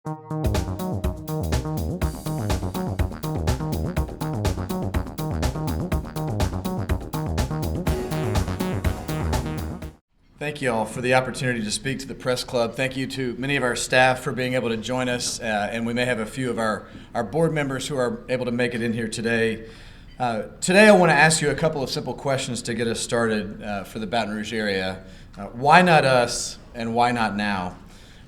Thank you all for the opportunity to speak to the Press Club. Thank you to many of our staff for being able to join us, and we may have a few of our board members who are able to make it in here today. Today I want to ask you a couple of simple questions to get us started for the Baton Rouge area. Why not us, and why not now?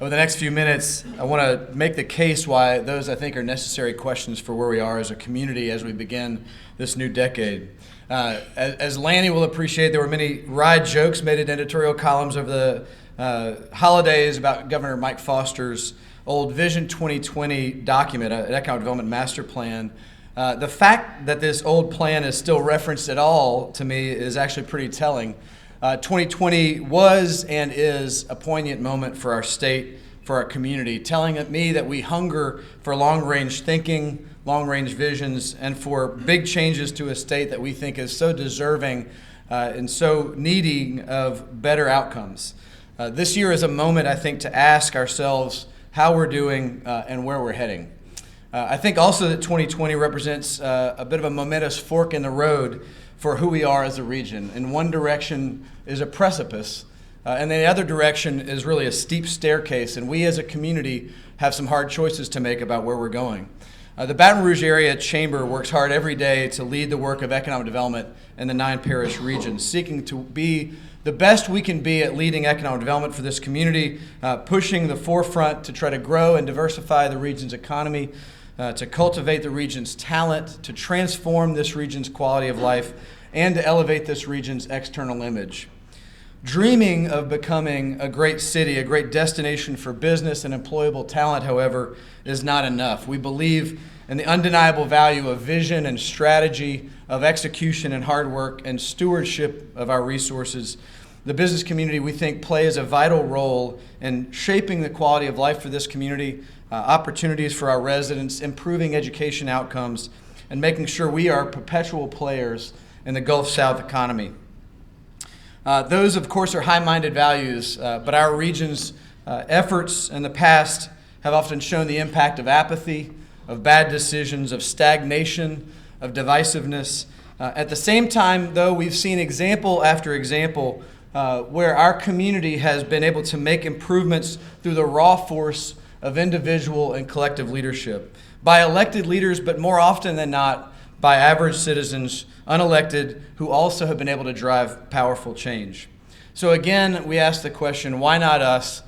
Over the next few minutes, I want to make the case why those I think are necessary questions for where we are as a community as we begin this new decade. As Lanny will appreciate, there were many wry jokes made in editorial columns over the holidays about Governor Mike Foster's old Vision 2020 document, an economic development master plan. The fact that this old plan is still referenced at all, to me, is actually pretty telling. 2020 was and is a poignant moment for our state, for our community, telling me that we hunger for long-range thinking, long-range visions, and for big changes to a state that we think is so deserving and so needing of better outcomes. This year is a moment, I think, to ask ourselves how we're doing and where we're heading. I think also that 2020 represents a bit of a momentous fork in the road for who we are as a region. In one direction is a precipice, and the other direction is really a steep staircase, and we as a community have some hard choices to make about where we're going. The Baton Rouge Area Chamber works hard every day to lead the work of economic development in the 9-parish region, seeking to be the best we can be at leading economic development for this community, pushing the forefront to try to grow and diversify the region's economy, to cultivate the region's talent, to transform this region's quality of life, and to elevate this region's external image. Dreaming of becoming a great city, a great destination for business and employable talent, however, is not enough. We believe in the undeniable value of vision and strategy, of execution and hard work, and stewardship of our resources. The business community, we think, plays a vital role in shaping the quality of life for this community, opportunities for our residents, improving education outcomes, and making sure we are perpetual players in the Gulf South economy. Those, of course, are high-minded values, but our region's efforts in the past have often shown the impact of apathy, of bad decisions, of stagnation, of divisiveness. At the same time, though, we've seen example after example where our community has been able to make improvements through the raw force of individual and collective leadership, by elected leaders, but more often than not, by average citizens, unelected, who also have been able to drive powerful change. So again, we ask the question, why not us,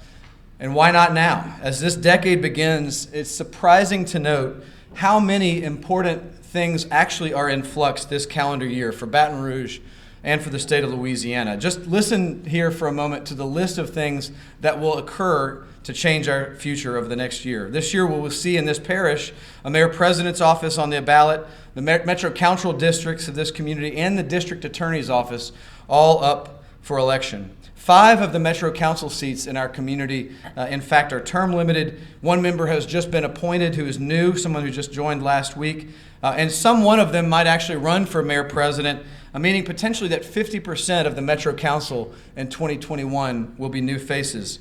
and why not now? As this decade begins, it's surprising to note how many important things actually are in flux this calendar year for Baton Rouge and for the state of Louisiana. Just listen here for a moment to the list of things that will occur to change our future over the next year. This year we will see in this parish a mayor president's office on the ballot, the metro council districts of this community, and the district attorney's office all up for election. 5 of the metro council seats in our community, in fact, are term limited. 1 member has just been appointed who is new, someone who just joined last week, and one of them might actually run for mayor president, meaning potentially that 50% of the metro council in 2021 will be new faces.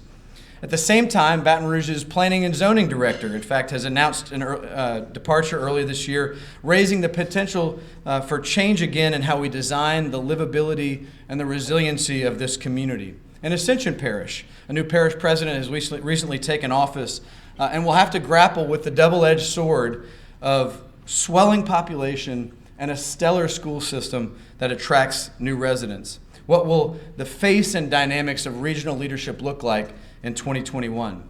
At the same time, Baton Rouge's planning and zoning director, in fact, has announced a departure earlier this year, raising the potential for change again in how we design the livability and the resiliency of this community. In Ascension Parish, a new parish president has recently taken office and will have to grapple with the double-edged sword of swelling population and a stellar school system that attracts new residents. What will the face and dynamics of regional leadership look like in 2021?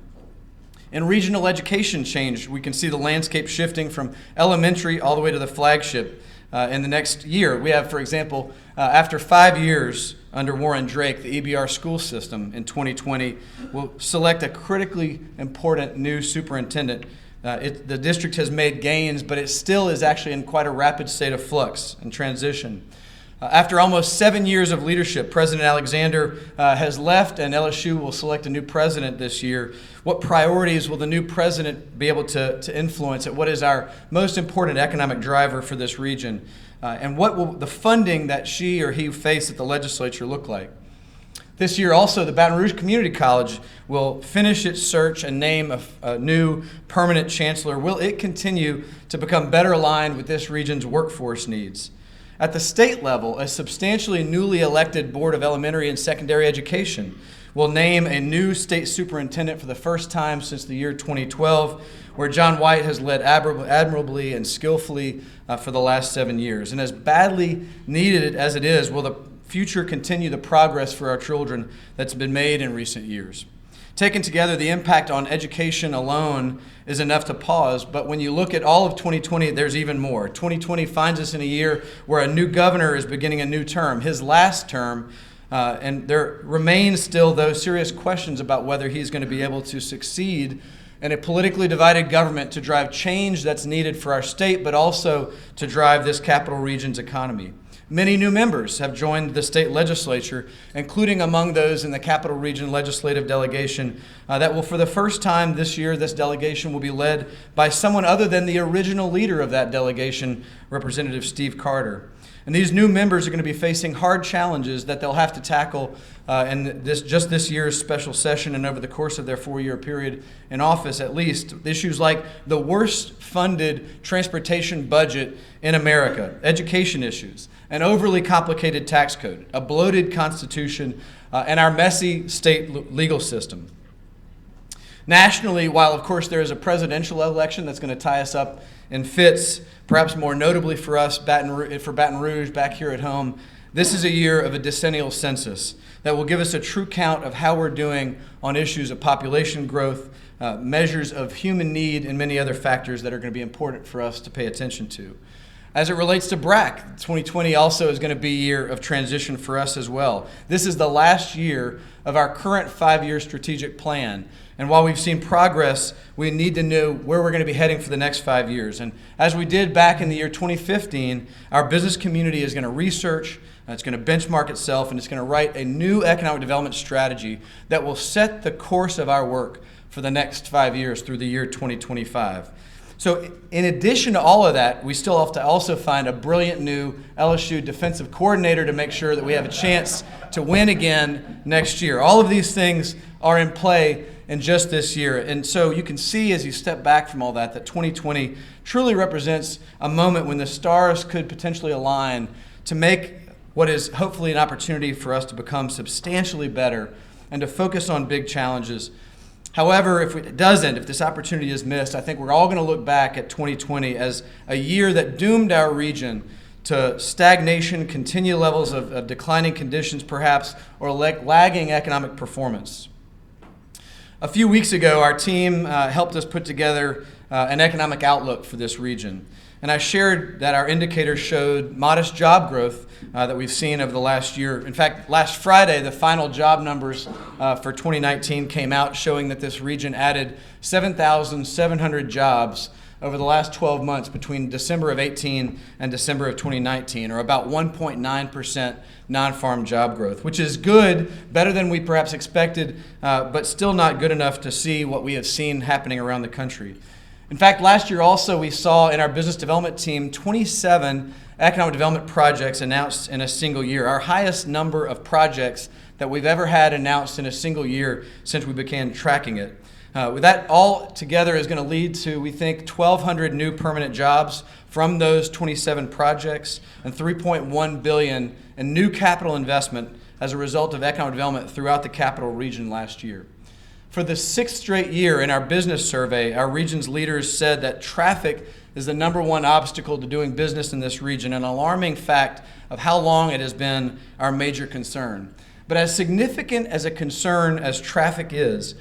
In regional education change, we can see the landscape shifting from elementary all the way to the flagship in the next year. We have, for example, after 5 years under Warren Drake, the EBR school system in 2020 will select a critically important new superintendent. The district has made gains, but it still is actually in quite a rapid state of flux and transition. After almost 7 years of leadership, President Alexander has left, and LSU will select a new president this year. What priorities will the new president be able to influence at what is our most important economic driver for this region? And what will the funding that she or he face at the legislature look like? This year also, the Baton Rouge Community College will finish its search and name a new permanent chancellor. Will it continue to become better aligned with this region's workforce needs? At the state level, a substantially newly elected Board of Elementary and Secondary Education will name a new state superintendent for the first time since the year 2012, where John White has led admirably and skillfully for the last 7 years. And as badly needed as it is, will the future continue the progress for our children that's been made in recent years? Taken together, the impact on education alone is enough to pause, but when you look at all of 2020, there's even more. 2020 finds us in a year where a new governor is beginning a new term, his last term, and there remain still those serious questions about whether he's going to be able to succeed in a politically divided government to drive change that's needed for our state, but also to drive this capital region's economy. Many new members have joined the state legislature, including among those in the Capital Region Legislative Delegation that will, for the first time this year, this delegation will be led by someone other than the original leader of that delegation, Representative Steve Carter. And these new members are going to be facing hard challenges that they'll have to tackle in this year's special session and over the course of their 4-year period in office at least. Issues like the worst funded transportation budget in America, education issues, an overly complicated tax code, a bloated constitution, and our messy state legal system. Nationally, while of course there is a presidential election that's going to tie us up in fits, perhaps more notably for us, Baton Rouge, back here at home, this is a year of a decennial census that will give us a true count of how we're doing on issues of population growth, measures of human need, and many other factors that are going to be important for us to pay attention to. As it relates to BRAC, 2020 also is going to be a year of transition for us as well. This is the last year of our current 5-year strategic plan. And while we've seen progress, we need to know where we're going to be heading for the next 5 years. And as we did back in the year 2015, our business community is going to research, it's going to benchmark itself, and it's going to write a new economic development strategy that will set the course of our work for the next 5 years through the year 2025. So in addition to all of that, we still have to also find a brilliant new LSU defensive coordinator to make sure that we have a chance to win again next year. All of these things are in play in just this year. And so you can see as you step back from all that 2020 truly represents a moment when the stars could potentially align to make what is hopefully an opportunity for us to become substantially better and to focus on big challenges. However, if this opportunity is missed, I think we're all going to look back at 2020 as a year that doomed our region to stagnation, continued levels of declining conditions perhaps, or lagging economic performance. A few weeks ago, our team helped us put together an economic outlook for this region. And I shared that our indicators showed modest job growth that we've seen over the last year. In fact, last Friday, the final job numbers for 2019 came out, showing that this region added 7,700 jobs over the last 12 months between December of 18 and December of 2019, or about 1.9% non-farm job growth, which is good, better than we perhaps expected, but still not good enough to see what we have seen happening around the country. In fact, last year also we saw in our business development team 27 economic development projects announced in a single year, our highest number of projects that we've ever had announced in a single year since we began tracking it. With that all together is going to lead to, we think, 1,200 new permanent jobs from those 27 projects and $3.1 billion in new capital investment as a result of economic development throughout the capital region last year. For the 6th straight year in our business survey, our region's leaders said that traffic is the number one obstacle to doing business in this region, an alarming fact of how long it has been our major concern. But as significant as a concern as traffic is,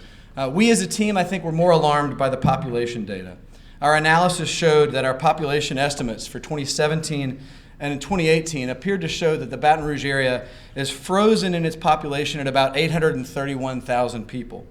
we as a team, I think, were more alarmed by the population data. Our analysis showed that our population estimates for 2017 and in 2018 appeared to show that the Baton Rouge area is frozen in its population at about 831,000 people.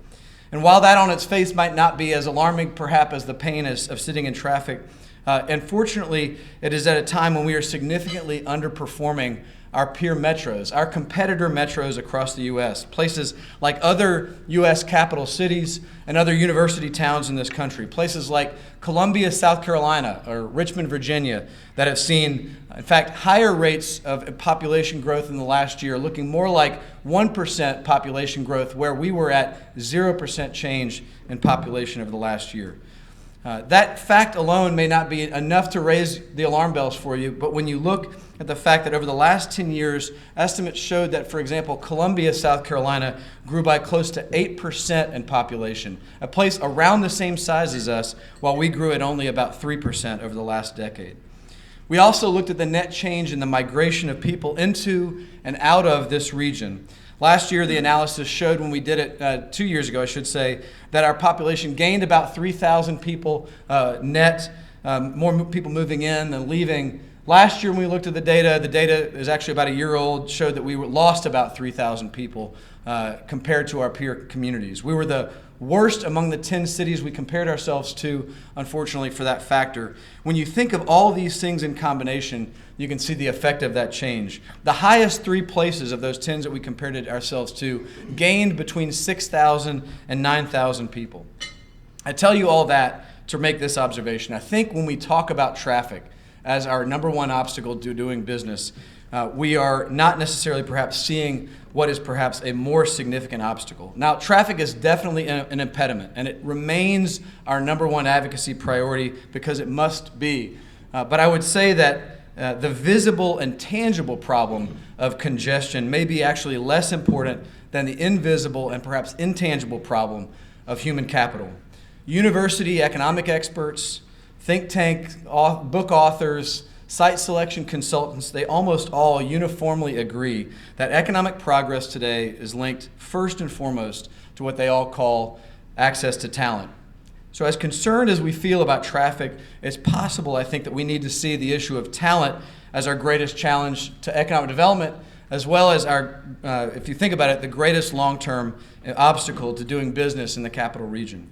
And while that on its face might not be as alarming perhaps as the pain of sitting in traffic, And fortunately, it is at a time when we are significantly underperforming our peer metros, our competitor metros across the U.S., places like other U.S. capital cities and other university towns in this country, places like Columbia, South Carolina, or Richmond, Virginia, that have seen, in fact, higher rates of population growth in the last year, looking more like 1% population growth, where we were at 0% change in population over the last year. That fact alone may not be enough to raise the alarm bells for you, but when you look at the fact that over the last 10 years, estimates showed that, for example, Columbia, South Carolina grew by close to 8% in population, a place around the same size as us, while we grew at only about 3% over the last decade. We also looked at the net change in the migration of people into and out of this region. Last year, the analysis showed, when we did it 2 years ago, I should say, that our population gained about 3,000 people net, more people moving in than leaving. Last year, when we looked at the data is actually about a year old, showed that we lost about 3,000 people compared to our peer communities. We were the worst among the 10 cities we compared ourselves to, unfortunately, for that factor. When you think of all these things in combination, you can see the effect of that change. The highest 3 places of those 10s that we compared ourselves to gained between 6,000 and 9,000 people. I tell you all that to make this observation. I think when we talk about traffic as our number one obstacle to doing business, we are not necessarily perhaps seeing what is perhaps a more significant obstacle. Now, traffic is definitely an impediment, and it remains our number one advocacy priority because it must be. But I would say that the visible and tangible problem of congestion may be actually less important than the invisible and perhaps intangible problem of human capital. University economic experts, think tank book authors, site selection consultants, they almost all uniformly agree that economic progress today is linked first and foremost to what they all call access to talent. So as concerned as we feel about traffic, it's possible, I think, that we need to see the issue of talent as our greatest challenge to economic development, as well as our, if you think about it, the greatest long-term obstacle to doing business in the capital region.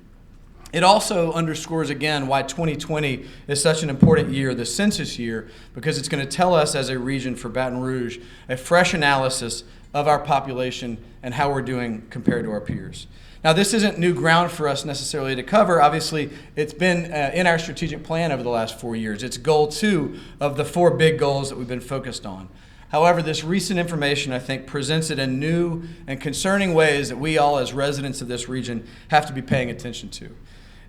It also underscores again why 2020 is such an important year, the census year, because it's going to tell us as a region for Baton Rouge a fresh analysis of our population and how we're doing compared to our peers. Now, this isn't new ground for us necessarily to cover. Obviously, it's been in our strategic plan over the last 4 years. It's goal 2 of the 4 big goals that we've been focused on. However, this recent information, I think, presents it in new and concerning ways that we all as residents of this region have to be paying attention to.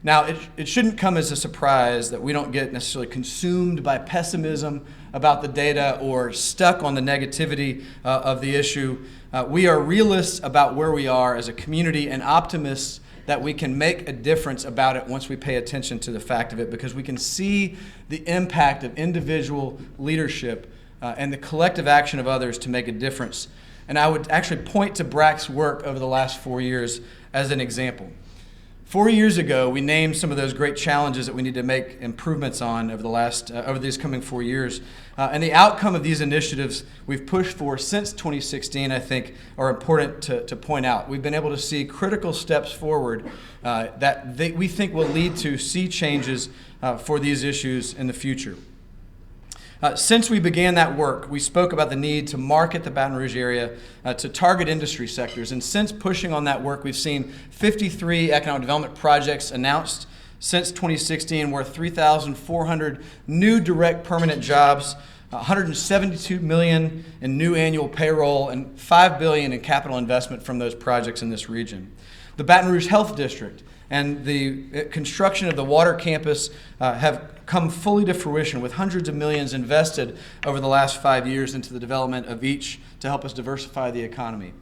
Now, it shouldn't come as a surprise that we don't get necessarily consumed by pessimism about the data or stuck on the negativity of the issue. We are realists about where we are as a community and optimists that we can make a difference about it once we pay attention to the fact of it, because we can see the impact of individual leadership and the collective action of others to make a difference. And I would actually point to BRAC's work over the last 4 years as an example. 4 years ago, we named some of those great challenges that we need to make improvements on over these coming 4 years. And the outcome of these initiatives we've pushed for since 2016, I think, are important to point out. We've been able to see critical steps forward that we think will lead to sea changes for these issues in the future. Since we began that work, we spoke about the need to market the Baton Rouge area to target industry sectors. And since pushing on that work, we've seen 53 economic development projects announced since 2016, worth 3,400 new direct permanent jobs, 172 million in new annual payroll, and $5 billion in capital investment from those projects in this region. The Baton Rouge Health District and the construction of the water campus have come fully to fruition, with hundreds of millions invested over the last 5 years into the development of each to help us diversify the economy.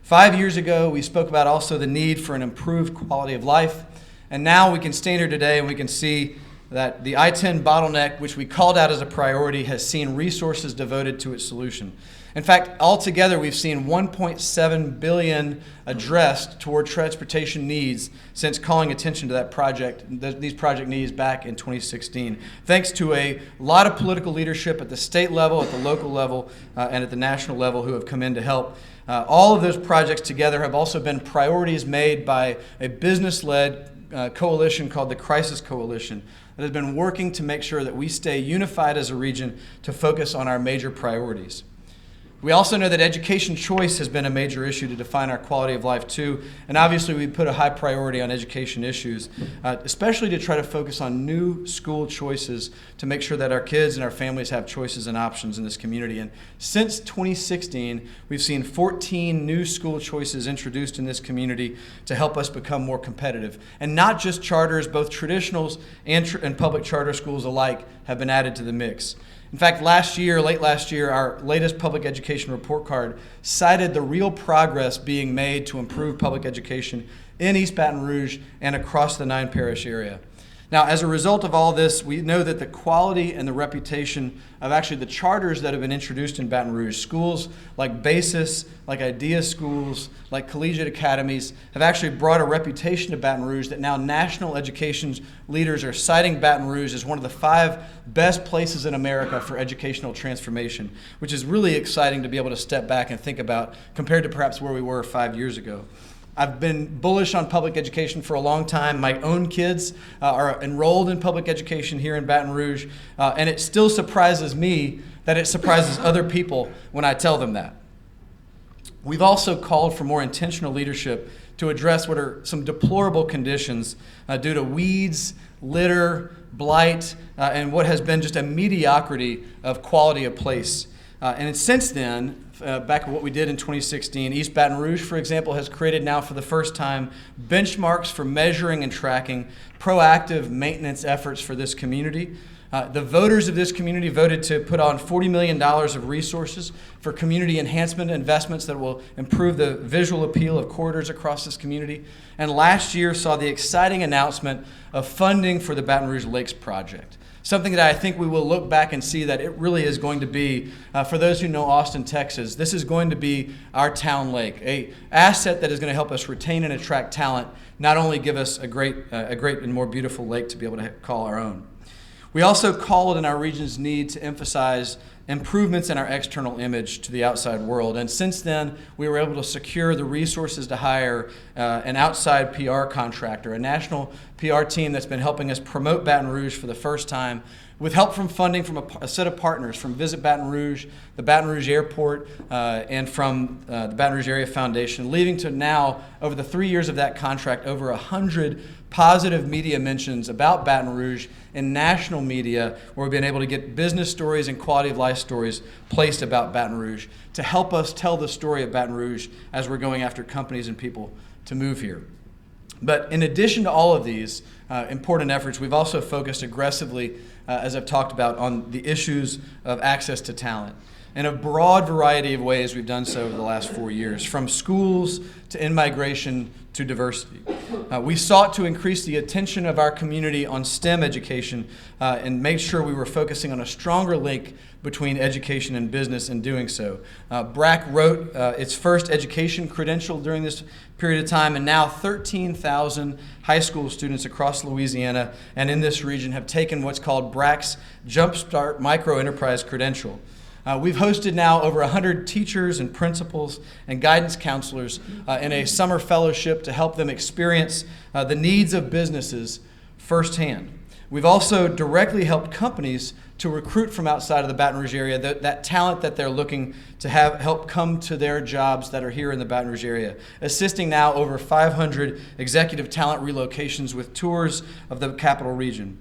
5 years ago, we spoke about also the need for an improved quality of life, and now we can stand here today and we can see that the I-10 bottleneck, which we called out as a priority, has seen resources devoted to its solution. In fact, altogether, we've seen $1.7 billion addressed toward transportation needs since calling attention to that project, these project needs back in 2016. Thanks to a lot of political leadership at the state level, at the local level, and at the national level who have come in to help. All of those projects together have also been priorities made by a business-led coalition called the Crisis Coalition that has been working to make sure that we stay unified as a region to focus on our major priorities. We also know that education choice has been a major issue to define our quality of life too, and obviously we put a high priority on education issues, especially to try to focus on new school choices to make sure that our kids and our families have choices and options in this community. And since 2016, we've seen 14 new school choices introduced in this community to help us become more competitive. And not just charters, both traditionals and public charter schools alike have been added to the mix. In fact, late last year, our latest public education report card cited the real progress being made to improve public education in East Baton Rouge and across the 9-parish area. Now, as a result of all this, we know that the quality and the reputation of actually the charters that have been introduced in Baton Rouge, schools like Basis, like Idea Schools, like collegiate academies, have actually brought a reputation to Baton Rouge that now national education leaders are citing Baton Rouge as one of the 5 best places in America for educational transformation, which is really exciting to be able to step back and think about compared to perhaps where we were 5 years ago. I've been bullish on public education for a long time. My own kids are enrolled in public education here in Baton Rouge, and it still surprises me that it surprises other people when I tell them that. We've also called for more intentional leadership to address what are some deplorable conditions due to weeds, litter, blight, and what has been just a mediocrity of quality of place. And since then, back at what we did in 2016, East Baton Rouge, for example, has created now for the first time benchmarks for measuring and tracking proactive maintenance efforts for this community. The voters of this community voted to put on $40 million of resources for community enhancement investments that will improve the visual appeal of corridors across this community. And last year saw the exciting announcement of funding for the Baton Rouge Lakes Project. Something that I think we will look back and see that it really is going to be, for those who know Austin, Texas, this is going to be our town lake, an asset that is going to help us retain and attract talent, not only give us a great and more beautiful lake to be able to call our own. We also called in our region's need to emphasize improvements in our external image to the outside world. And since then, we were able to secure the resources to hire an outside PR contractor, a national PR team that's been helping us promote Baton Rouge for the first time, with help from funding from a set of partners from Visit Baton Rouge, the Baton Rouge Airport, and from the Baton Rouge Area Foundation, leading to now, over the 3 years of that contract, over 100 positive media mentions about Baton Rouge in national media, where we've been able to get business stories and quality of life stories placed about Baton Rouge to help us tell the story of Baton Rouge as we're going after companies and people to move here. But in addition to all of these important efforts, we've also focused aggressively, as I've talked about, on the issues of access to talent. In a broad variety of ways, we've done so over the last 4 years, from schools to in-migration to diversity. We sought to increase the attention of our community on STEM education and made sure we were focusing on a stronger link between education and business in doing so. BRAC wrote its first education credential during this period of time, and now 13,000 high school students across Louisiana and in this region have taken what's called BRAC's Jumpstart Micro-Enterprise Credential. We've hosted now over 100 teachers and principals and guidance counselors in a summer fellowship to help them experience the needs of businesses firsthand. We've also directly helped companies to recruit from outside of the Baton Rouge area that talent that they're looking to have help come to their jobs that are here in the Baton Rouge area, assisting now over 500 executive talent relocations with tours of the capital region.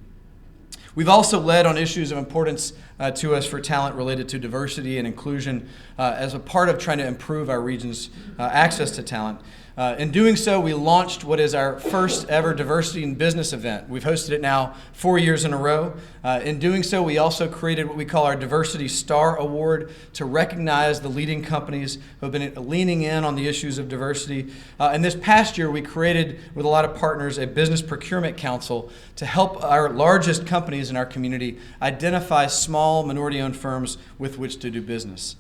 We've also led on issues of importance to us for talent related to diversity and inclusion as a part of trying to improve our region's access to talent. In doing so, we launched what is our first ever diversity in business event. We've hosted it now 4 years in a row. In doing so, we also created what we call our Diversity Star Award to recognize the leading companies who have been leaning in on the issues of diversity. And this past year, we created, with a lot of partners, a business procurement council to help our largest companies in our community identify small minority-owned firms with which to do business.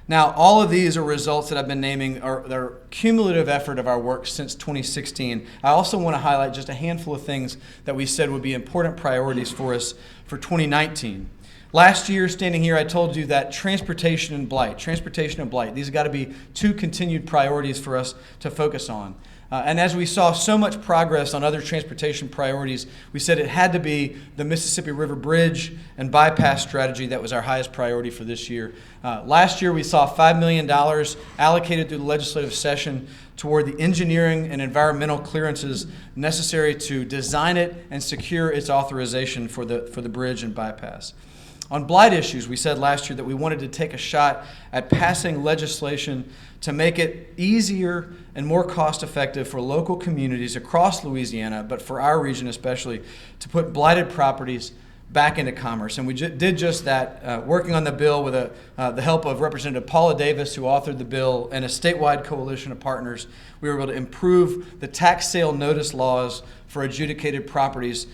Now, all of these are results that I've been naming are cumulative effort of our work since 2016. I also want to highlight just a handful of things that we said would be important priorities for us for 2019. Last year, standing here, I told you that transportation and blight, these have got to be 2 continued priorities for us to focus on. And as we saw so much progress on other transportation priorities, we said it had to be the Mississippi River Bridge and bypass strategy that was our highest priority for this year. Last year, we saw $5 million allocated through the legislative session toward the engineering and environmental clearances necessary to design it and secure its authorization for the bridge and bypass. On blight issues, we said last year that we wanted to take a shot at passing legislation to make it easier and more cost-effective for local communities across Louisiana, but for our region especially, to put blighted properties back into commerce. And we did just that, working on the bill with the help of Representative Paula Davis, who authored the bill, and a statewide coalition of partners. We were able to improve the tax sale notice laws for adjudicated properties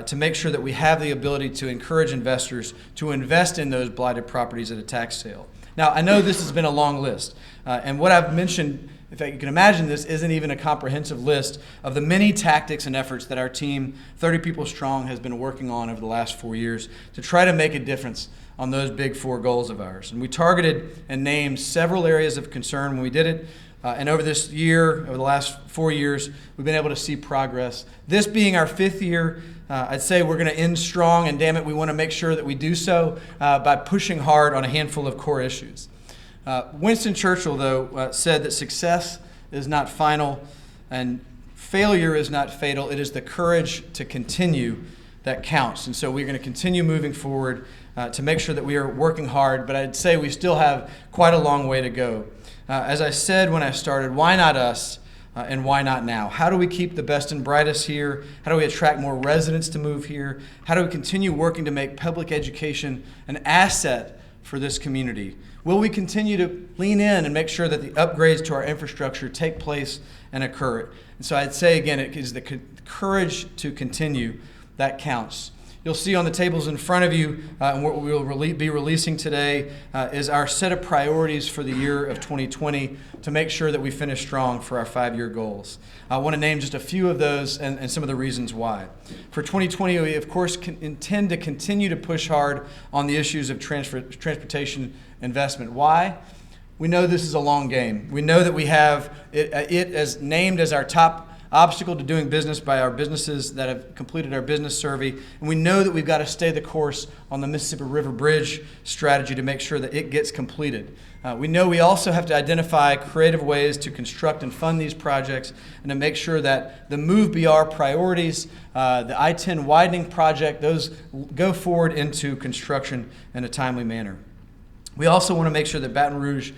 to make sure that we have the ability to encourage investors to invest in those blighted properties at a tax sale. Now, I know this has been a long list, and what I've mentioned, in fact, you can imagine this isn't even a comprehensive list of the many tactics and efforts that our team, 30 people strong, has been working on over the last 4 years to try to make a difference on those big 4 goals of ours. And we targeted and named several areas of concern when we did it. And over this year, over the last 4 years, we've been able to see progress. This being our 5th year, I'd say we're going to end strong, and damn it, we want to make sure that we do so by pushing hard on a handful of core issues. Winston Churchill, though, said that success is not final and failure is not fatal. It is the courage to continue that counts. And so we're going to continue moving forward to make sure that we are working hard, but I'd say we still have quite a long way to go. As I said when I started, why not us? And why not now? How do we keep the best and brightest here? How do we attract more residents to move here? How do we continue working to make public education an asset for this community? Will we continue to lean in and make sure that the upgrades to our infrastructure take place and occur? And so I'd say again, it is the courage to continue that counts. You'll see on the tables in front of you, and what we will be releasing today is our set of priorities for the year of 2020 to make sure that we finish strong for our 5-year goals. I want to name just a few of those and some of the reasons why. For 2020, we of course intend to continue to push hard on the issues of transportation investment. Why? We know this is a long game. We know that we have it as named as our top obstacle to doing business by our businesses that have completed our business survey. And we know that we've got to stay the course on the Mississippi River Bridge strategy to make sure that it gets completed. We know we also have to identify creative ways to construct and fund these projects and to make sure that the Move BR priorities, the I-10 widening project, those go forward into construction in a timely manner. We also want to make sure that Baton Rouge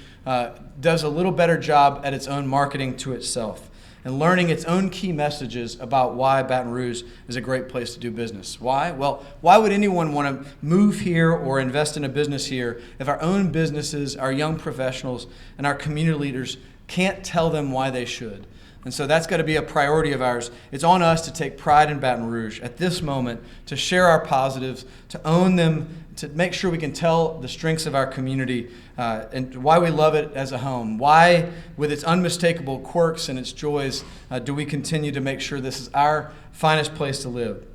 does a little better job at its own marketing to itself and learning its own key messages about why Baton Rouge is a great place to do business. Why? Well, why would anyone want to move here or invest in a business here if our own businesses, our young professionals, and our community leaders can't tell them why they should? And so that's got to be a priority of ours. It's on us to take pride in Baton Rouge at this moment, to share our positives, to own them, to make sure we can tell the strengths of our community and why we love it as a home. Why, with its unmistakable quirks and its joys, do we continue to make sure this is our finest place to live?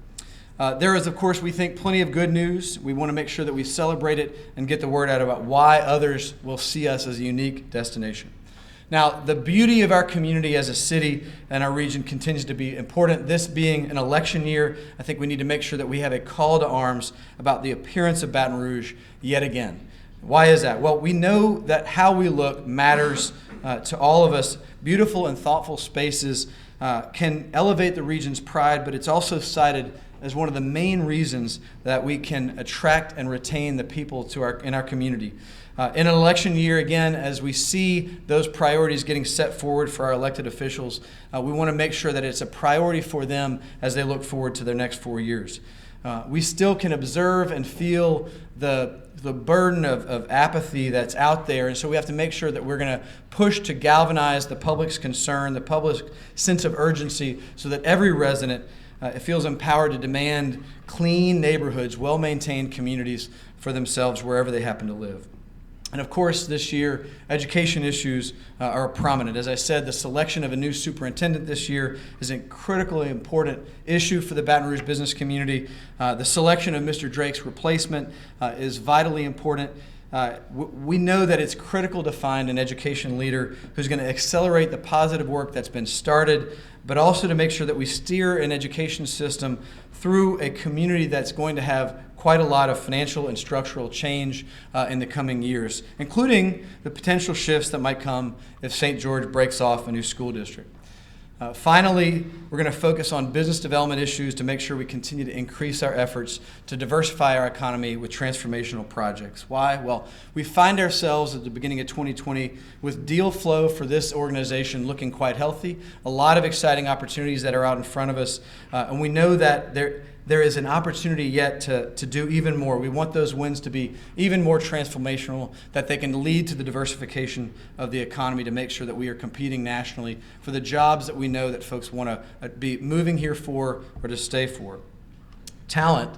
There is, of course, we think, plenty of good news. We want to make sure that we celebrate it and get the word out about why others will see us as a unique destination. Now, the beauty of our community as a city and our region continues to be important. This being an election year, I think we need to make sure that we have a call to arms about the appearance of Baton Rouge yet again. Why is that? Well, we know that how we look matters to all of us. Beautiful and thoughtful spaces can elevate the region's pride, but it's also cited as one of the main reasons that we can attract and retain the people in our community. In an election year, again, as we see those priorities getting set forward for our elected officials, we want to make sure that it's a priority for them as they look forward to their next 4 years. We still can observe and feel the burden of apathy that's out there, and so we have to make sure that we're going to push to galvanize the public's concern, the public's sense of urgency, so that every resident feels empowered to demand clean neighborhoods, well-maintained communities for themselves wherever they happen to live. And of course, this year, education issues are prominent. As I said, the selection of a new superintendent this year is a critically important issue for the Baton Rouge business community. The selection of Mr. Drake's replacement is vitally important. We know that it's critical to find an education leader who's going to accelerate the positive work that's been started, but also to make sure that we steer an education system through a community that's going to have quite a lot of financial and structural change in the coming years, including the potential shifts that might come if St. George breaks off a new school district. Finally, we're going to focus on business development issues to make sure we continue to increase our efforts to diversify our economy with transformational projects. Why? Well, we find ourselves at the beginning of 2020 with deal flow for this organization looking quite healthy, a lot of exciting opportunities that are out in front of us, and we know that there is an opportunity yet to do even more. We want those wins to be even more transformational, that they can lead to the diversification of the economy to make sure that we are competing nationally for the jobs that we know that folks want to be moving here for or to stay for. Talent,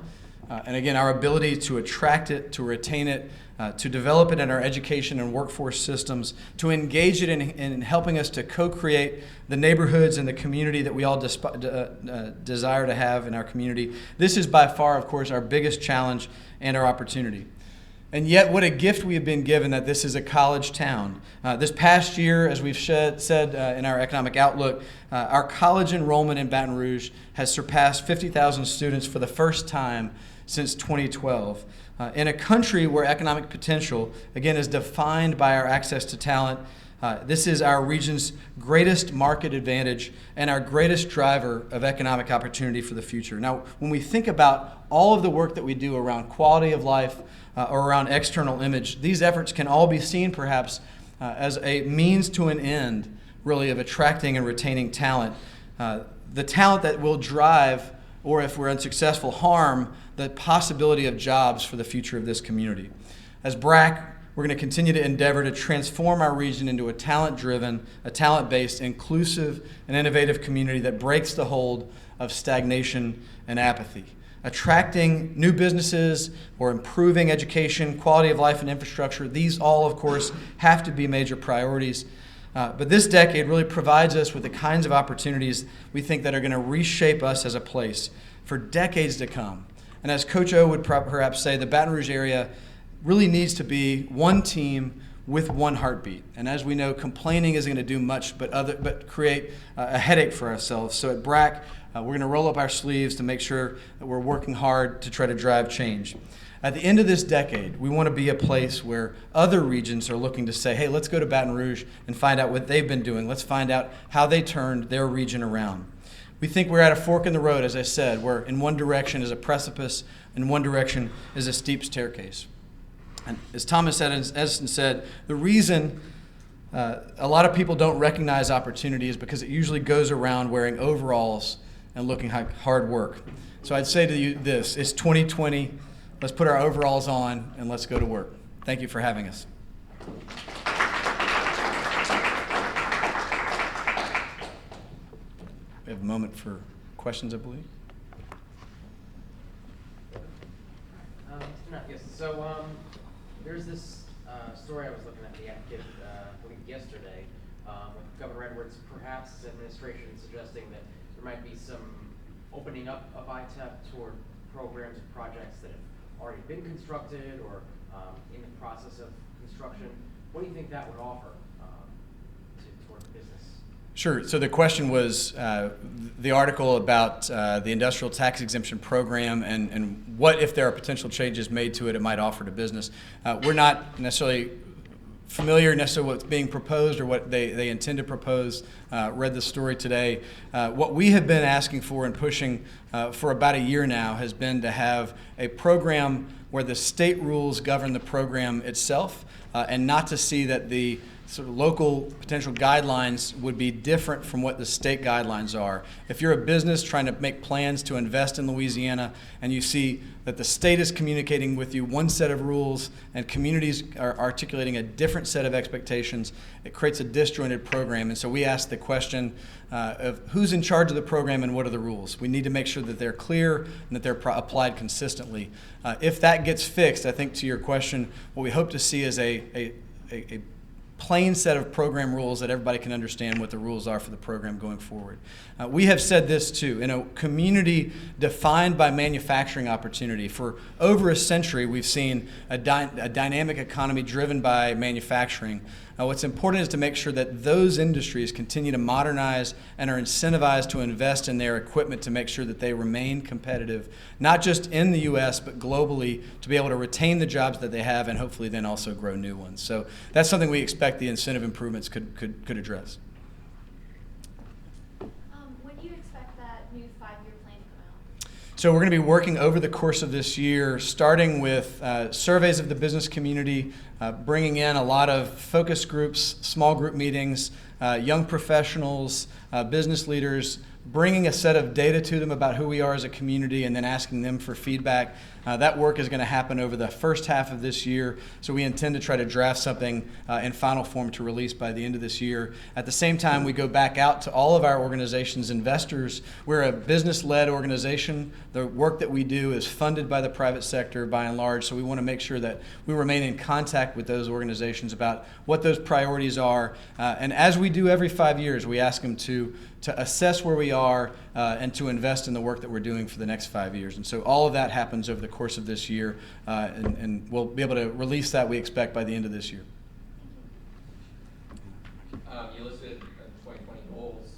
and again, our ability to attract it, to retain it, to develop it in our education and workforce systems, to engage it in helping us to co-create the neighborhoods and the community that we all desire to have in our community. This is by far, of course, our biggest challenge and our opportunity. And yet, what a gift we have been given that this is a college town. This past year, as we've said in our economic outlook, our college enrollment in Baton Rouge has surpassed 50,000 students for the first time since 2012. In a country where economic potential, again, is defined by our access to talent, this is our region's greatest market advantage and our greatest driver of economic opportunity for the future. Now, when we think about all of the work that we do around quality of life or around external image, these efforts can all be seen perhaps as a means to an end, really, of attracting and retaining talent. The talent that will drive, or if we're unsuccessful, harm the possibility of jobs for the future of this community. As BRAC, we're going to continue to endeavor to transform our region into a talent-driven, a talent-based, inclusive, and innovative community that breaks the hold of stagnation and apathy. Attracting new businesses or improving education, quality of life, and infrastructure, these all, of course, have to be major priorities. But this decade really provides us with the kinds of opportunities we think that are going to reshape us as a place for decades to come. And as Coach O would perhaps say, the Baton Rouge area really needs to be one team with one heartbeat. And as we know, complaining isn't going to do much but create a headache for ourselves. So at BRAC, we're going to roll up our sleeves to make sure that we're working hard to try to drive change. At the end of this decade, we want to be a place where other regions are looking to say, hey, let's go to Baton Rouge and find out what they've been doing. Let's find out how they turned their region around. We think we're at a fork in the road, as I said, where in one direction is a precipice, in one direction is a steep staircase. And as Thomas Edison said, the reason a lot of people don't recognize opportunity is because it usually goes around wearing overalls and looking like hard work. So I'd say to you this, it's 2020, let's put our overalls on and let's go to work. Thank you for having us. We have a moment for questions, I believe. Yes. So there's this story I was looking at I believe yesterday with Governor Edwards, perhaps his administration suggesting that there might be some opening up of ITEP toward programs and projects that have already been constructed or in the process of construction. What do you think that would offer toward business? Sure. So the question was the article about the industrial tax exemption program and what if there are potential changes made to it might offer to business. We're not necessarily familiar necessarily what's being proposed or what they intend to propose. Read the story today. What we have been asking for and pushing for about a year now has been to have a program where the state rules govern the program itself and not to see that the sort of local potential guidelines would be different from what the state guidelines are. If you're a business trying to make plans to invest in Louisiana and you see that the state is communicating with you one set of rules and communities are articulating a different set of expectations, it creates a disjointed program. And so we ask the question of who's in charge of the program and what are the rules. We need to make sure that they're clear and that they're applied consistently. If that gets fixed, I think to your question, what we hope to see is a plain set of program rules that everybody can understand what the rules are for the program going forward. We have said this too, in a community defined by manufacturing opportunity, for over a century we've seen a dynamic economy driven by manufacturing. What's important is to make sure that those industries continue to modernize and are incentivized to invest in their equipment to make sure that they remain competitive, not just in the U.S., but globally, to be able to retain the jobs that they have and hopefully then also grow new ones. So that's something we expect the incentive improvements could address. When do you expect that new 5-year plan to come out? So we're going to be working over the course of this year, starting with surveys of the business community, bringing in a lot of focus groups, small group meetings, young professionals, business leaders, bringing a set of data to them about who we are as a community and then asking them for feedback. That work is going to happen over the first half of this year, so we intend to try to draft something in final form to release by the end of this year. At the same time, we go back out to all of our organizations, investors. We're a business-led organization. The work that we do is funded by the private sector by and large, so we want to make sure that we remain in contact with those organizations about what those priorities are. And as we do every 5 years, we ask them to assess where we are and to invest in the work that we're doing for the next 5 years. And so all of that happens over the course of this year, and we'll be able to release that, we expect, by the end of this year. You listed 2020 goals,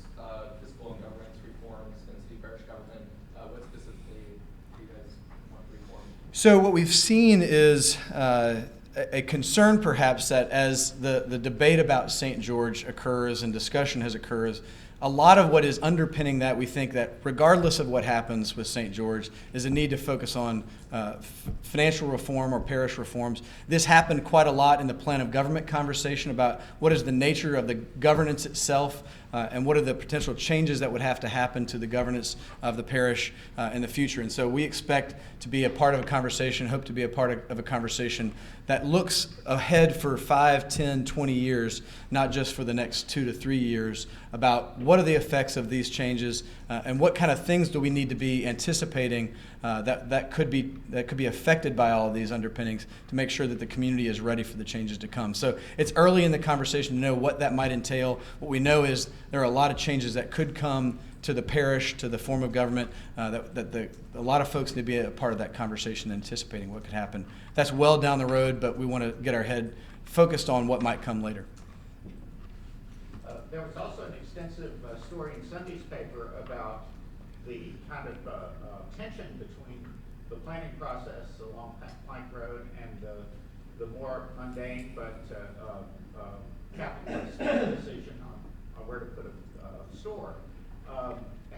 fiscal and governance reforms in city parish government. What specifically do you guys want to reform? So what we've seen is a concern perhaps that as the debate about St. George occurs and discussion has occurred, a lot of what is underpinning that, we think that regardless of what happens with St. George, is a need to focus on financial reform or parish reforms. This happened quite a lot in the plan of government conversation about what is the nature of the governance itself and what are the potential changes that would have to happen to the governance of the parish in the future. And so we expect to be a part of a conversation, hope to be a part of a conversation that looks ahead for 5, 10, 20 years, not just for the next 2 to 3 years, about what are the effects of these changes and what kind of things do we need to be anticipating that could be affected by all of these underpinnings to make sure that the community is ready for the changes to come. So it's early in the conversation to know what that might entail. What we know is there are a lot of changes that could come to the parish, to the form of government, a lot of folks need to be a part of that conversation, anticipating what could happen. That's well down the road, but we want to get our head focused on what might come later. There was also an extensive story in Sunday's paper about the kind of tension between the planning process along Plank Road and the more mundane but capitalist decision on where to put a store.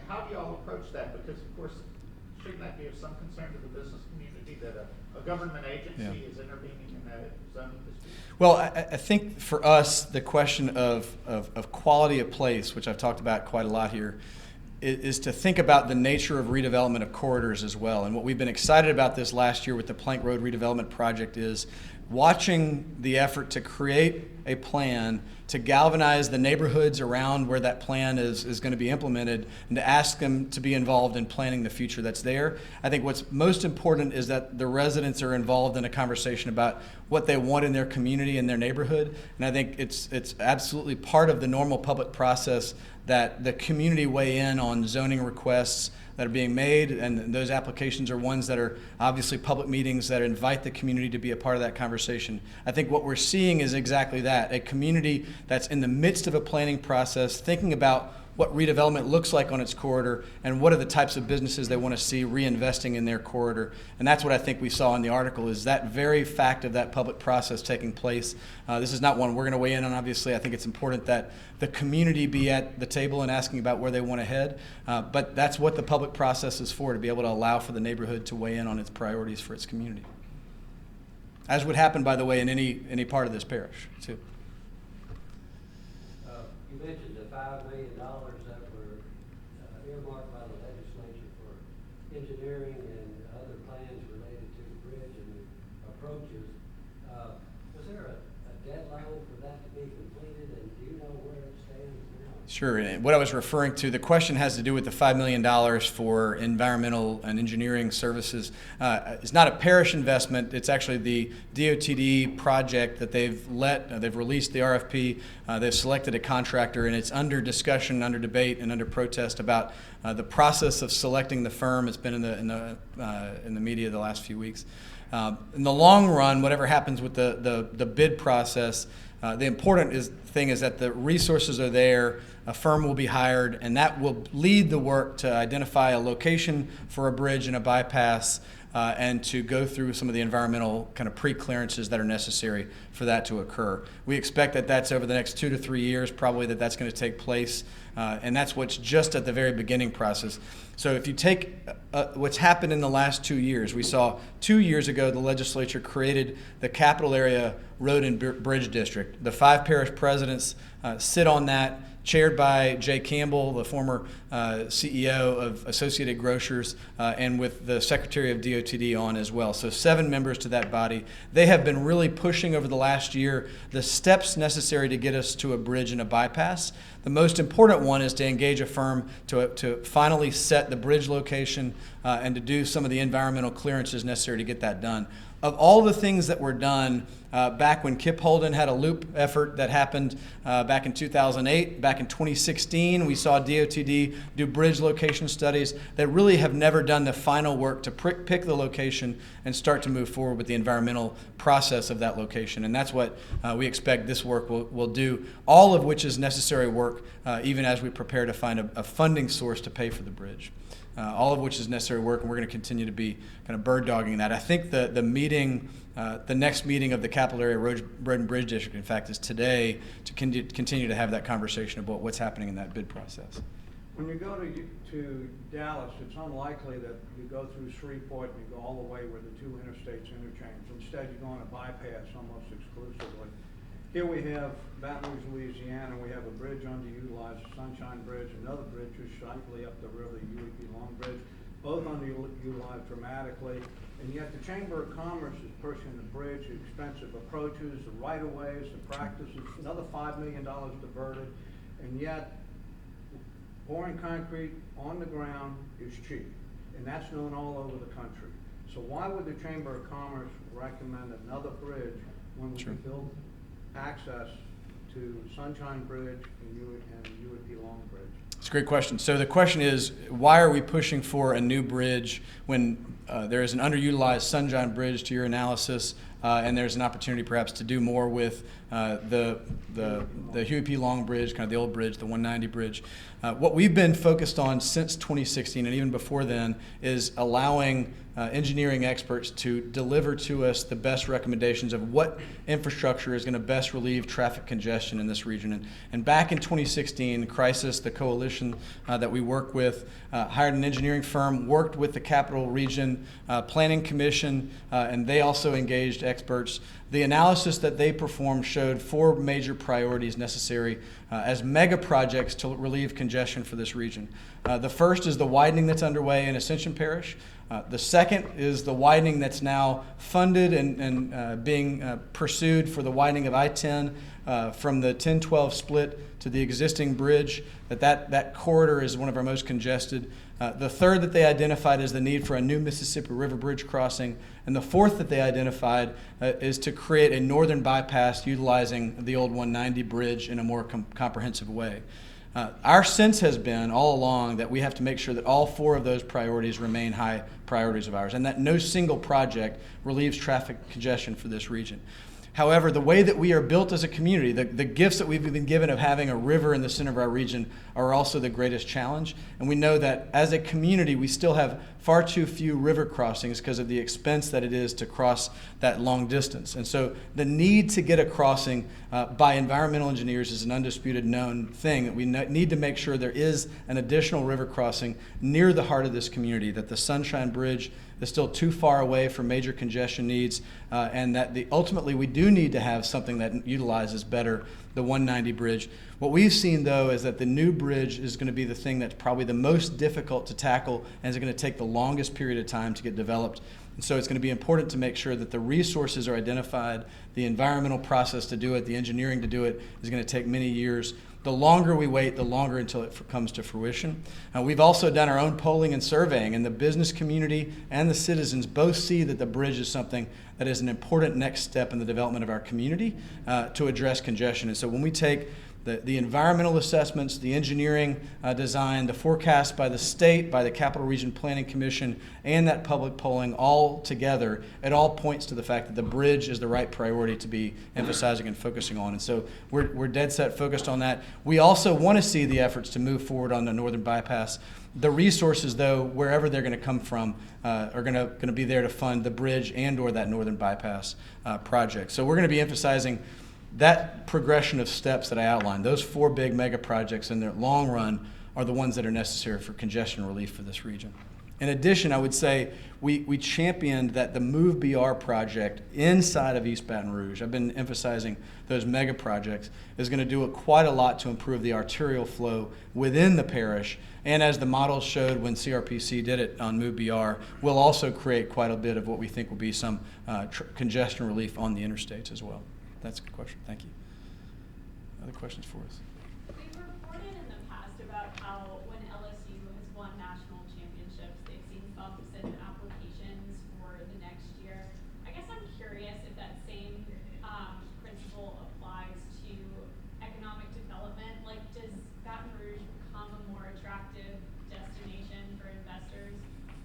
How do you all approach that? Because, of course, shouldn't that be of some concern to the business community that a government agency is intervening in that zoning dispute? Well, I think for us, the question of quality of place, which I've talked about quite a lot here, is to think about the nature of redevelopment of corridors as well. And what we've been excited about this last year with the Plank Road redevelopment project is watching the effort to create a plan to galvanize the neighborhoods around where that plan is going to be implemented and to ask them to be involved in planning the future that's there. I think what's most important is that the residents are involved in a conversation about what they want in their community and their neighborhood. And I think it's absolutely part of the normal public process that the community weigh in on zoning requests that are being made, and those applications are ones that are obviously public meetings that invite the community to be a part of that conversation. I think what we're seeing is exactly that, a community that's in the midst of a planning process, thinking about what redevelopment looks like on its corridor and what are the types of businesses they want to see reinvesting in their corridor. And that's what I think we saw in the article, is that very fact of that public process taking place. This is not one we're going to weigh in on, obviously. I think it's important that the community be at the table and asking about where they want to head. But that's what the public process is for, to be able to allow for the neighborhood to weigh in on its priorities for its community. As would happen, by the way, in any part of this parish, too. You mentioned the $5 million that were earmarked by the legislature for engineering and other plans related to the bridge and the approaches. Was there a deadline for that to be completed, and do you know where it stands now? Sure. And what I was referring to, the question has to do with the $5 million for environmental and engineering services. It's not a parish investment. It's actually the DOTD project that they've released the RFP. They've selected a contractor, and it's under discussion, under debate, and under protest about the process of selecting the firm. It's been in the media the last few weeks. In the long run, whatever happens with the bid process, the important thing is that the resources are there, a firm will be hired, and that will lead the work to identify a location for a bridge and a bypass, and to go through some of the environmental kind of pre-clearances that are necessary for that to occur. We expect that that's over the next 2 to 3 years, probably that's going to take place, and that's what's just at the very beginning process. So if you take what's happened in the last 2 years, we saw 2 years ago the legislature created the Capital Area Road and Bridge District. The 5 parish presidents sit on that, chaired by Jay Campbell, the former CEO of Associated Grocers, and with the Secretary of DOTD on as well. So 7 members to that body. They have been really pushing over the last year the steps necessary to get us to a bridge and a bypass. The most important one is to engage a firm to finally set the bridge location and to do some of the environmental clearances necessary to get that done. Of all the things that were done back when Kip Holden had a loop effort that happened back in 2008, back in 2016, we saw DOTD do bridge location studies that really have never done the final work to pick the location and start to move forward with the environmental process of that location. And that's what we expect this work will do, all of which is necessary work even as we prepare to find a funding source to pay for the bridge. All of which is necessary work, and we're going to continue to be kind of bird dogging that. I think the next meeting of the Capital Area Road and Bridge District, in fact, is today to continue to have that conversation about what's happening in that bid process. When you go to Dallas, it's unlikely that you go through Shreveport and you go all the way where the 2 interstates interchange. Instead, you're going to bypass almost exclusively. Here we have Baton Rouge, Louisiana. We have a bridge underutilized, Sunshine Bridge, another bridge just slightly up the river, the UEP Long Bridge, both underutilized dramatically. And yet the Chamber of Commerce is pushing the bridge, the expensive approaches, the right-of-ways, the practices, another $5 million diverted. And yet pouring concrete on the ground is cheap. And that's known all over the country. So why would the Chamber of Commerce recommend another bridge when we can build access to Sunshine Bridge and UEP Long Bridge? It's a great question. So the question is, why are we pushing for a new bridge when there is an underutilized Sunshine Bridge, to your analysis, and there's an opportunity perhaps to do more with the UEP Long Bridge, kind of the old bridge, the 190 bridge. What we've been focused on since 2016 and even before then is allowing engineering experts to deliver to us the best recommendations of what infrastructure is going to best relieve traffic congestion in this region. And back in 2016, Crisis, the coalition that we work with, hired an engineering firm, worked with the Capital Region Planning Commission, and they also engaged experts. The analysis that they performed showed 4 major priorities necessary as mega projects to relieve congestion for this region. The first is the widening that's underway in Ascension Parish. The second is the widening that's now funded and being pursued for the widening of I-10 from the 10-12 split to the existing bridge. That corridor is one of our most congested. The third that they identified is the need for a new Mississippi River Bridge crossing. And the fourth that they identified is to create a northern bypass utilizing the old 190 bridge in a more comprehensive way. Our sense has been all along that we have to make sure that all 4 of those priorities remain high priorities of ours and that no single project relieves traffic congestion for this region. However, the way that we are built as a community, the gifts that we've been given of having a river in the center of our region are also the greatest challenge. And we know that as a community, we still have far too few river crossings because of the expense that it is to cross that long distance. And so the need to get a crossing by environmental engineers is an undisputed known thing. That we need to make sure there is an additional river crossing near the heart of this community, that the Sunshine Bridge is still too far away for major congestion needs, and that ultimately we do need to have something that utilizes better the 190 bridge. What we've seen, though, is that the new bridge is going to be the thing that's probably the most difficult to tackle and is going to take the longest period of time to get developed. And so it's going to be important to make sure that the resources are identified, the environmental process to do it, the engineering to do it is going to take many years. The longer we wait, the longer until it comes to fruition. We've also done our own polling and surveying, and the business community and the citizens both see that the bridge is something that is an important next step in the development of our community to address congestion. And so when we take the environmental assessments, the engineering design, the forecast by the state, by the Capital Region Planning Commission, and that public polling all together, it all points to the fact that the bridge is the right priority to be emphasizing and focusing on. And so we're dead set focused on that. We also want to see the efforts to move forward on the northern bypass. The resources, though, wherever they're going to come from, are going to be there to fund the bridge and/or that northern bypass project. So we're going to be emphasizing that progression of steps that I outlined. Those 4 big mega projects in the long run are the ones that are necessary for congestion relief for this region. In addition, I would say we championed that the Move BR project inside of East Baton Rouge, I've been emphasizing those mega projects, is going to do quite a lot to improve the arterial flow within the parish. And as the models showed when CRPC did it on Move BR, will also create quite a bit of what we think will be some congestion relief on the interstates as well. That's a good question. Thank you. Other questions for us? We've reported in the past about how when LSU has won national championships, they've seen bumps in applications for the next year. I guess I'm curious if that same principle applies to economic development. Like, does Baton Rouge become a more attractive destination for investors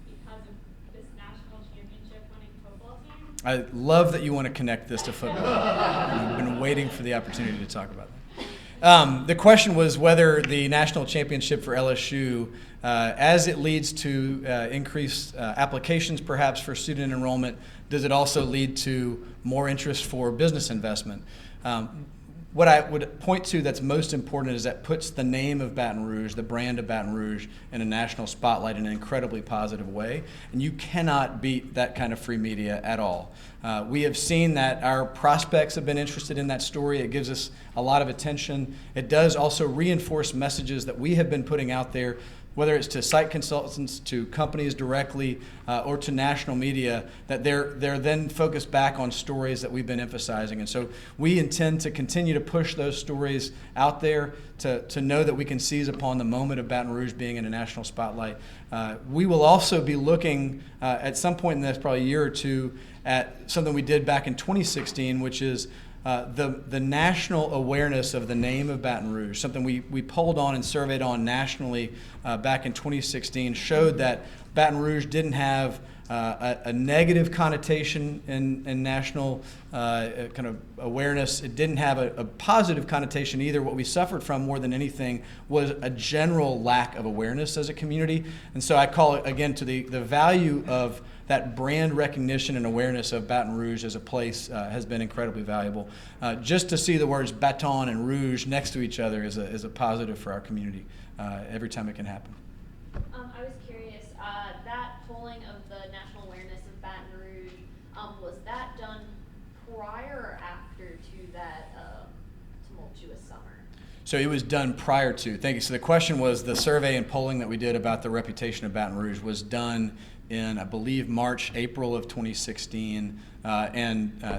because of this national championship winning football team? I love that you want to connect this to football. I've been waiting for the opportunity to talk about that. The question was whether the national championship for LSU, as it leads to increased applications perhaps for student enrollment, does it also lead to more interest for business investment? What I would point to that's most important is that puts the name of Baton Rouge, the brand of Baton Rouge, in a national spotlight in an incredibly positive way. And you cannot beat that kind of free media at all. We have seen that our prospects have been interested in that story. It gives us a lot of attention. It does also reinforce messages that we have been putting out there, whether it's to site consultants, to companies directly, or to national media, that they're then focused back on stories that we've been emphasizing. And so we intend to continue to push those stories out there to know that we can seize upon the moment of Baton Rouge being in a national spotlight. We will also be looking at some point in the next probably a year or two at something we did back in 2016, which is the national awareness of the name of Baton Rouge. Something we polled on and surveyed on nationally back in 2016 showed that Baton Rouge didn't have a negative connotation in national kind of awareness. It didn't have a positive connotation either. What we suffered from more than anything was a general lack of awareness as a community. And so I call it, again, to the value of that brand recognition and awareness of Baton Rouge as a place has been incredibly valuable. Just to see the words Baton and Rouge next to each other is a positive for our community every time it can happen. I was curious, that polling of the national awareness of Baton Rouge, was that done prior or after to that tumultuous summer? So it was done prior to. Thank you. So the question was, the survey and polling that we did about the reputation of Baton Rouge was done in, I believe, March, April of 2016,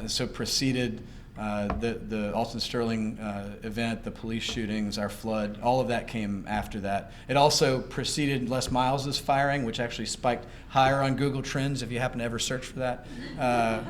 so preceded the Alton Sterling event, the police shootings, our flood. All of that came after that. It also preceded Les Miles's firing, which actually spiked higher on Google Trends if you happen to ever search for that.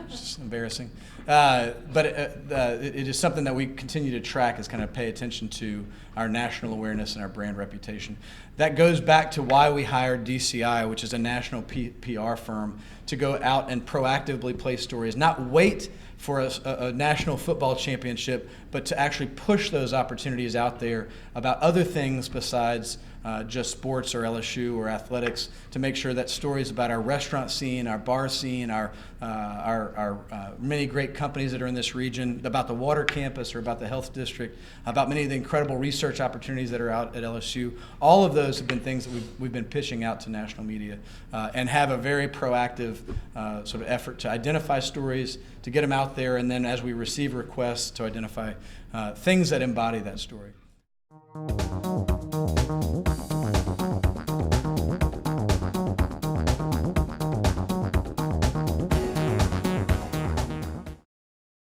It's embarrassing. But it is something that we continue to track, is kind of pay attention to our national awareness and our brand reputation. That goes back to why we hired DCI, which is a national PR firm, to go out and proactively place stories, not wait for a national football championship, but to actually push those opportunities out there about other things besides just sports or LSU or athletics, to make sure that stories about our restaurant scene, our bar scene, our many great companies that are in this region, about the water campus or about the health district, about many of the incredible research opportunities that are out at LSU. All of those have been things that we've been pitching out to national media and have a very proactive sort of effort to identify stories, to get them out there, and then as we receive requests, to identify things that embody that story.